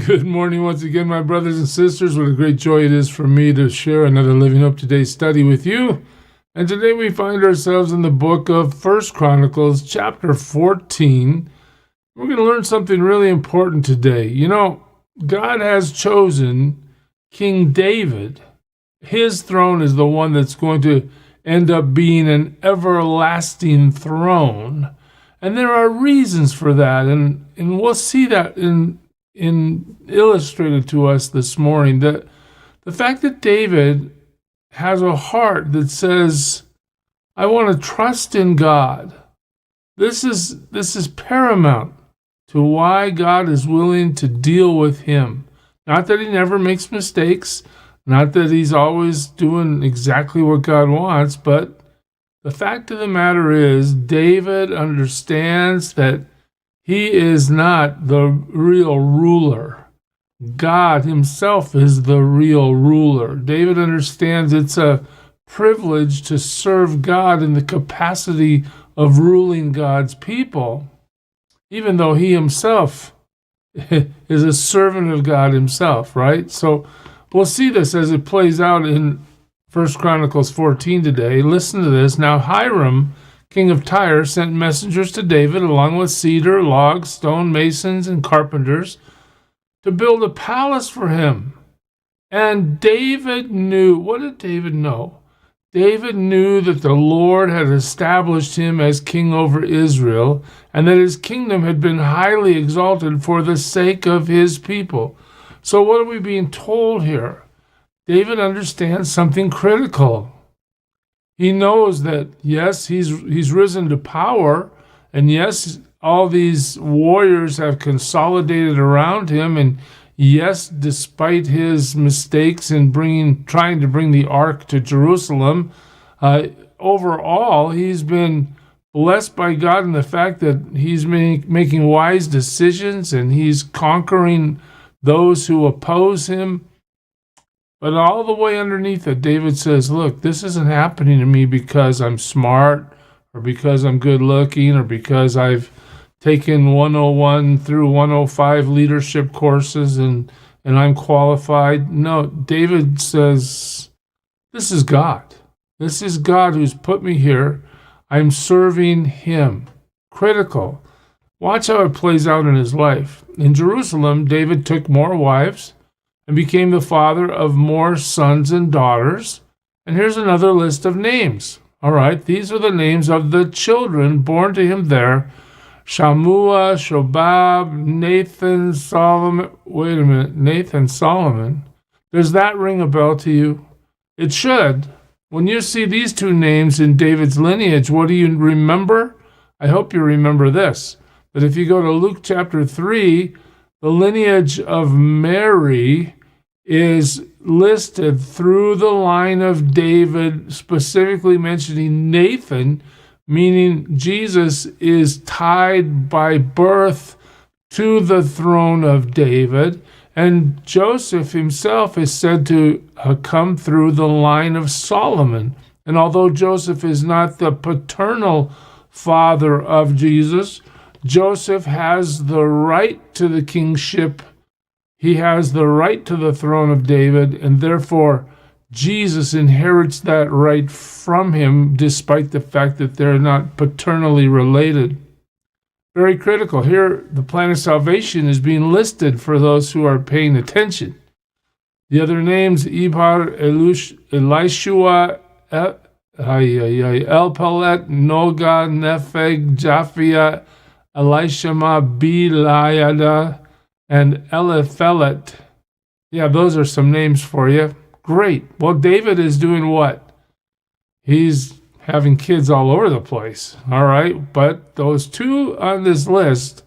Good morning once again, my brothers and sisters. What a great joy it is for me to share another Living Hope Today study with you. And today we find ourselves in the book of First Chronicles, chapter 14. We're going to learn something really important today. You know, God has chosen King David. His throne is the one that's going to end up being an everlasting throne. And there are reasons for that, and we'll see that in illustrated to us this morning, that the fact that David has a heart that says, I want to trust in God. This is paramount to why God is willing to deal with him. Not that he never makes mistakes, not that he's always doing exactly what God wants, but the fact of the matter is, David understands that he is not the real ruler. God himself is the real ruler. David understands it's a privilege to serve God in the capacity of ruling God's people, even though he himself is a servant of God himself, right? So we'll see this as it plays out in 1 Chronicles 14 today. Listen to this. Now Hiram, king of Tyre, sent messengers to David along with cedar, logs, stone masons, and carpenters to build a palace for him. And David knew, what did David know? David knew that the Lord had established him as king over Israel, and that his kingdom had been highly exalted for the sake of his people. So what are we being told here? David understands something critical. He knows that, yes, he's risen to power, and yes, all these warriors have consolidated around him, and yes, despite his mistakes in trying to bring the ark to Jerusalem, overall, he's been blessed by God in the fact that he's making wise decisions, and he's conquering those who oppose him. But all the way underneath it, David says, look, this isn't happening to me because I'm smart or because I'm good looking or because I've taken 101 through 105 leadership courses and I'm qualified. No, David says, this is God. This is God who's put me here. I'm serving him. Critical. Watch how it plays out in his life. In Jerusalem, David took more wives and became the father of more sons and daughters. And here's another list of names. All right, these are the names of the children born to him there. Shammua, Shobab, Nathan, Solomon. Wait a minute, Nathan, Solomon. Does that ring a bell to you? It should. When you see these two names in David's lineage, what do you remember? I hope you remember this. That if you go to Luke chapter 3, the lineage of Mary is listed through the line of David, specifically mentioning Nathan, meaning Jesus is tied by birth to the throne of David. And Joseph himself is said to come through the line of Solomon. And although Joseph is not the paternal father of Jesus, Joseph has the right to the kingship. He has the right to the throne of David, and therefore Jesus inherits that right from him, despite the fact that they're not paternally related. Very critical. Here, the plan of salvation is being listed for those who are paying attention. The other names, Ibhar, Elishua, Elpalet, Noga, Nepheg, Japhia, Elishama, Belayada, and Eliphelet. Yeah, those are some names for you. Great. Well, David is doing what? He's having kids all over the place. All right. But those two on this list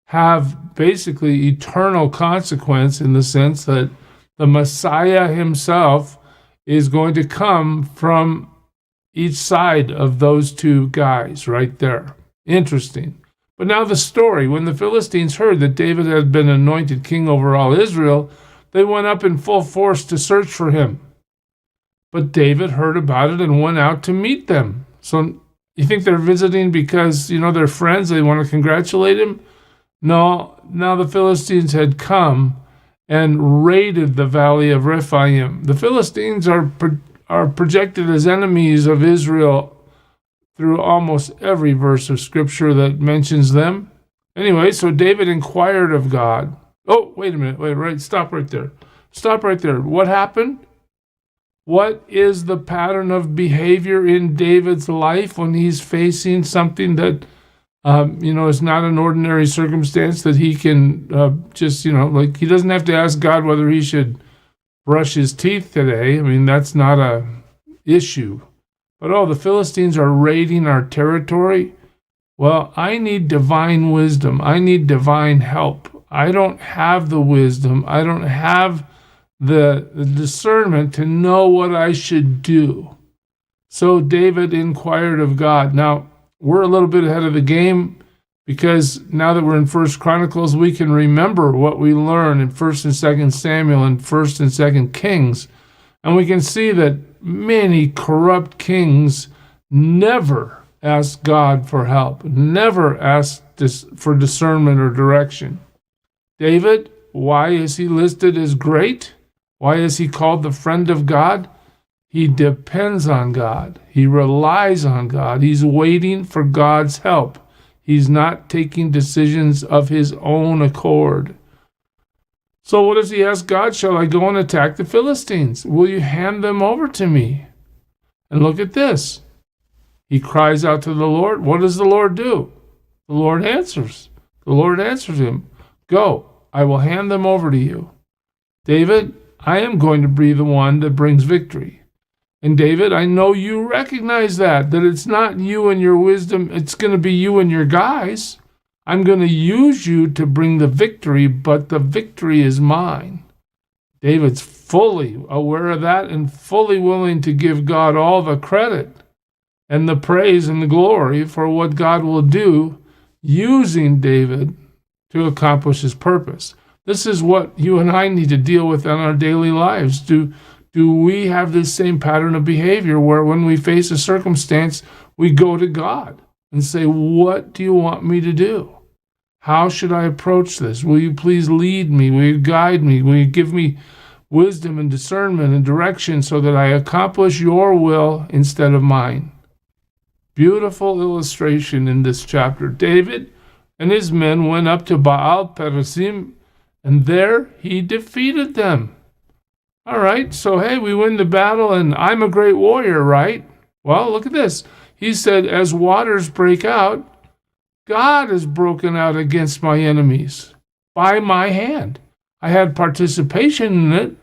have basically eternal consequence in the sense that the Messiah himself is going to come from each side of those two guys right there. Interesting. But now the story. When the Philistines heard that David had been anointed king over all Israel, they went up in full force to search for him. But David heard about it and went out to meet them. So you think they're visiting because, they're friends, they want to congratulate him? No, now the Philistines had come and raided the valley of Rephaim. The Philistines are projected as enemies of Israel through almost every verse of Scripture that mentions them. Anyway, so David inquired of God. Oh, wait a minute. Stop right there. What happened? What is the pattern of behavior in David's life when he's facing something that, is not an ordinary circumstance that he can like he doesn't have to ask God whether he should brush his teeth today. I mean, that's not a issue. But, the Philistines are raiding our territory. Well, I need divine wisdom. I need divine help. I don't have the wisdom. I don't have the discernment to know what I should do. So David inquired of God. Now, we're a little bit ahead of the game because now that we're in 1 Chronicles, we can remember what we learn in 1 and 2 Samuel and 1 and 2 Kings. And we can see that many corrupt kings never asked God for help, never asked for discernment or direction. David, why is he listed as great? Why is he called the friend of God? He depends on God. He relies on God. He's waiting for God's help. He's not taking decisions of his own accord. So what does he ask God? Shall I go and attack the Philistines? Will you hand them over to me? And look at this. He cries out to the Lord. What does the Lord do? The Lord answers. The Lord answers him. Go, I will hand them over to you. David, I am going to be the one that brings victory. And David, I know you recognize that it's not you and your wisdom, it's going to be you and your guys. I'm going to use you to bring the victory, but the victory is mine. David's fully aware of that and fully willing to give God all the credit and the praise and the glory for what God will do using David to accomplish his purpose. This is what you and I need to deal with in our daily lives. Do we have this same pattern of behavior where when we face a circumstance, we go to God and say, what do you want me to do? How should I approach this? Will you please lead me? Will you guide me? Will you give me wisdom and discernment and direction so that I accomplish your will instead of mine? Beautiful illustration in this chapter. David and his men went up to Baal Perazim, and there he defeated them. All right, so hey, we win the battle, and I'm a great warrior, right? Well, look at this. He said, as waters break out, God has broken out against my enemies by my hand. I had participation in it,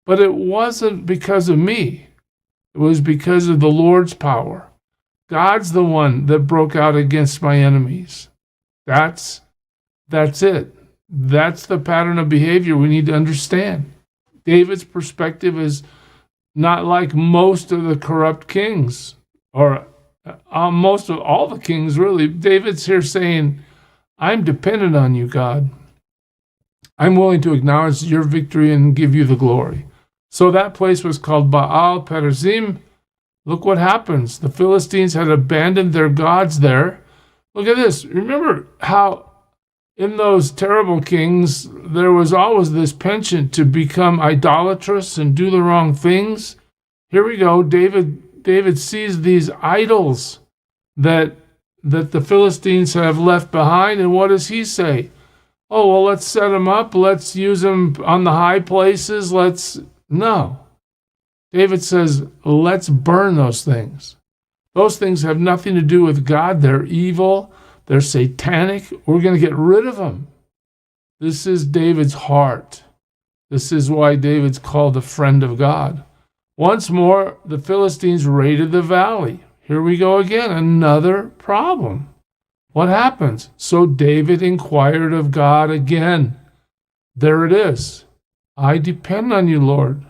but it wasn't because of me. It was because of the Lord's power. God's the one that broke out against my enemies. That's it. That's the pattern of behavior we need to understand. David's perspective is not like most of the corrupt kings, or most of all the kings, really. David's here saying, I'm dependent on you, God. I'm willing to acknowledge your victory and give you the glory. So that place was called Baal Perazim. Look what happens. The Philistines had abandoned their gods there. Look at this. Remember how in those terrible kings, there was always this penchant to become idolatrous and do the wrong things. Here we go. David sees these idols that the Philistines have left behind, and what does he say? Oh, well, let's set them up. Let's use them on the high places. No. David says, let's burn those things. Those things have nothing to do with God. They're evil. They're satanic. We're going to get rid of them. This is David's heart. This is why David's called a friend of God. Once more, the Philistines raided the valley. Here we go again, another problem. What happens? So David inquired of God again. There it is. I depend on you, Lord.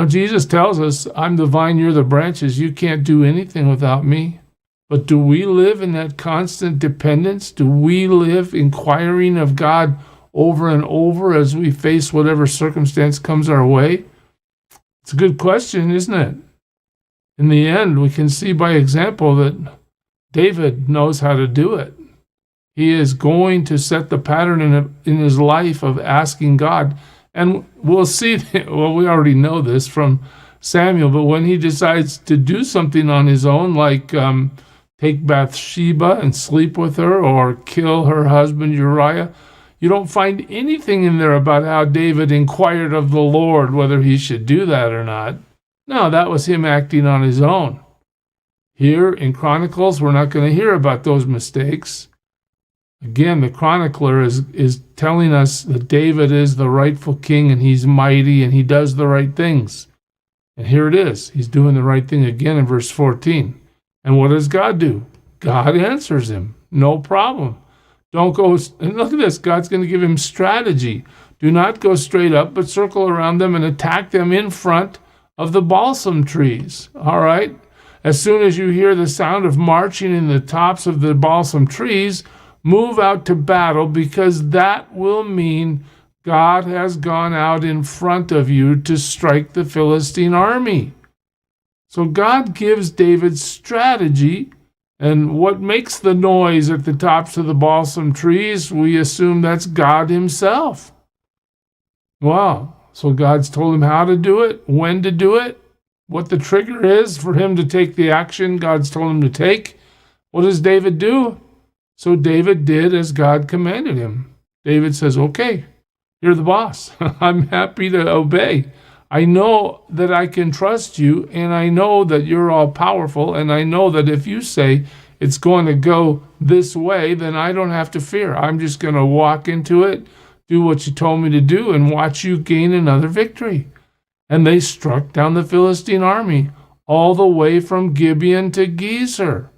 Jesus tells us, I'm the vine, you're the branches. You can't do anything without me. But do we live in that constant dependence? Do we live inquiring of God over and over as we face whatever circumstance comes our way? It's a good question, isn't it? In the end, we can see by example that David knows how to do it. He is going to set the pattern in his life of asking God. And we'll see, well, we already know this from Samuel, but when he decides to do something on his own, like take Bathsheba and sleep with her or kill her husband Uriah, you don't find anything in there about how David inquired of the Lord whether he should do that or not. No, that was him acting on his own. Here in Chronicles, we're not going to hear about those mistakes. Again, the chronicler is telling us that David is the rightful king and he's mighty and he does the right things. And here it is. He's doing the right thing again in verse 14. And what does God do? God answers him. No problem. Don't go, and look at this. God's going to give him strategy. Do not go straight up, but circle around them and attack them in front of the balsam trees. All right? As soon as you hear the sound of marching in the tops of the balsam trees, move out to battle, because that will mean God has gone out in front of you to strike the Philistine army. So God gives David strategy, and what makes the noise at the tops of the balsam trees, we assume that's God himself. Wow. So God's told him how to do it, when to do it, what the trigger is for him to take the action God's told him to take. What does David do? So David did as God commanded him. David says, okay, you're the boss. I'm happy to obey. I know that I can trust you, and I know that you're all powerful, and I know that if you say it's going to go this way, then I don't have to fear. I'm just going to walk into it, do what you told me to do, and watch you gain another victory. And they struck down the Philistine army all the way from Gibeon to Gezer.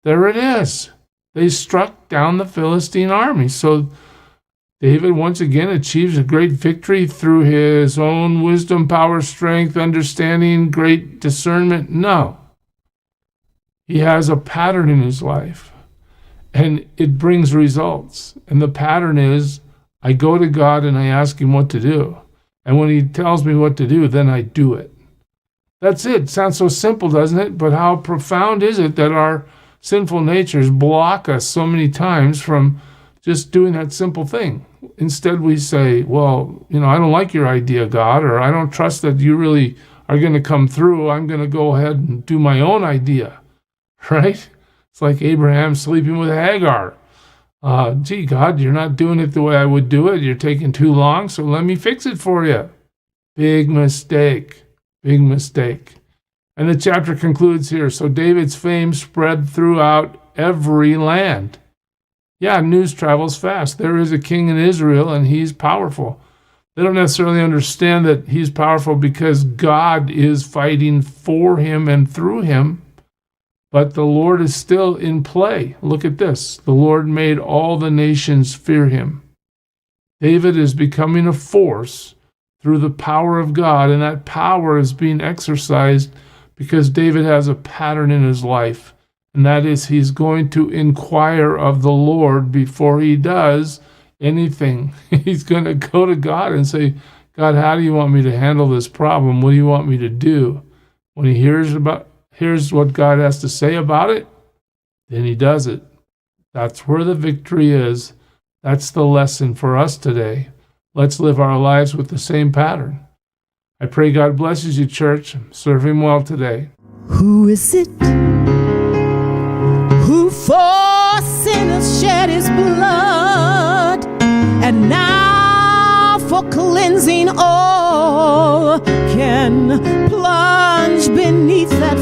There it is. They struck down the Philistine army. So David once again achieves a great victory through his own wisdom, power, strength, understanding, great discernment. No. He has a pattern in his life, and it brings results. And the pattern is, I go to God and I ask him what to do. And when he tells me what to do, then I do it. That's it. Sounds so simple, doesn't it? But how profound is it that our sinful natures block us so many times from just doing that simple thing? Instead, we say, well, I don't like your idea, God, or I don't trust that you really are going to come through. I'm going to go ahead and do my own idea, right? It's like Abraham sleeping with Hagar. Gee, God, you're not doing it the way I would do it. You're taking too long, so let me fix it for you. Big mistake. Big mistake. And the chapter concludes here. So David's fame spread throughout every land. Yeah, news travels fast. There is a king in Israel, and he's powerful. They don't necessarily understand that he's powerful because God is fighting for him and through him. But the Lord is still in play. Look at this. The Lord made all the nations fear him. David is becoming a force through the power of God, and that power is being exercised because David has a pattern in his life, and that is he's going to inquire of the Lord before he does anything. He's going to go to God and say, God, how do you want me to handle this problem? What do you want me to do? When he hears what God has to say about it, then he does it. That's where the victory is. That's the lesson for us today. Let's live our lives with the same pattern. I pray God blesses you, church. Serve him well today. Who is it who for sinners shed his blood, and now for cleansing all can plunge beneath that